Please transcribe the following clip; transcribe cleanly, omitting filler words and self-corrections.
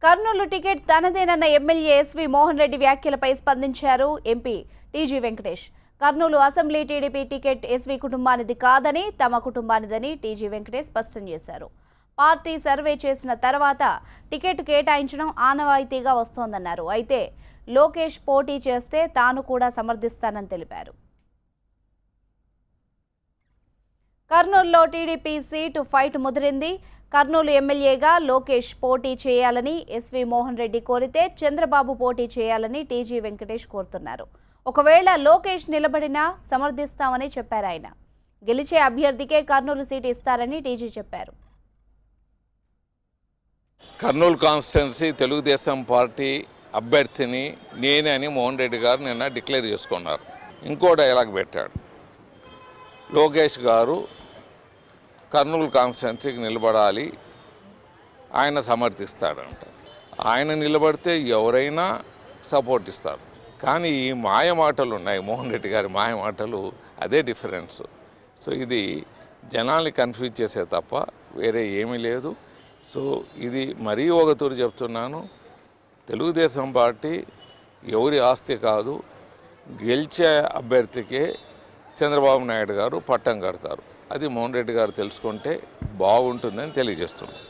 Kurnool ticket తనదేనన్న MLA SV Mohan Reddy వ్యాఖ్యలపై స్పందించారు MP TG Venkatesh. Kurnool assembly TDP ticket SV కుటుంబానిది కాదని, తమ కుటుంబానిదని టీజీ వెంకటేష్ స్పష్టం చేశారు. పార్టీ సర్వే చేసిన తర్వాత టికెట్ కేటాయించడం ఆనవాయితీగా వస్తోందన్నారు. అయితే లోకేష్ పోటీ చేస్తే తాను కూడా సమర్థిస్తానని తెలిపారు. కర్నూలులో టీడీపీ సీటు ఫైట్ ముదిరింది. కర్నూలు ఎమ్మెల్యేగా లోకేష్ పోటీ చేయాలని ఎస్వి మోహన్ రెడ్డి కోరితే చంద్రబాబు పోటీ చేయాలని టీజీ వెంకటేష్ కోరుతున్నారు. ఒకవేళ లోకేష్ నిలబడినా సమర్థిస్తామని చెప్పారు ఆయన. గెలిచే అభ్యర్థికే కర్నూలు సీటు ఇస్తారని టీజీ చెప్పారు. కర్నూలు కాన్స్టిట్యున్సీ తెలుగుదేశం పార్టీ అభ్యర్థిని నేనే అని మోహన్ రెడ్డి గారు నిన్న డిక్లేర్ చేసుకున్నారు. ఇంకో డైలాగ్ పెట్టాడు, లోకేష్ గారు కర్నూలు కాన్స్టిట్యున్సీకి నిలబడాలి, ఆయన సమర్థిస్తాడంట. ఆయన నిలబడితే ఎవరైనా సపోర్ట్ ఇస్తారు. కానీ ఈ మాయ మాటలు ఉన్నాయి, మోహన్ రెడ్డి గారి మాయ మాటలు, అదే డిఫరెన్స్. సో ఇది జనాల్ని కన్ఫ్యూజ్ చేసే తప్ప వేరే ఏమీ లేదు. సో ఇది మరీ ఒక తూరు చెప్తున్నాను, తెలుగుదేశం పార్టీ ఎవరి ఆస్తి కాదు, గెలిచే అభ్యర్థికే చంద్రబాబు నాయుడు గారు పట్టం కడతారు. అది మోహన్ రెడ్డి గారు తెలుసుకుంటే బాగుంటుందని తెలియజేస్తున్నాను.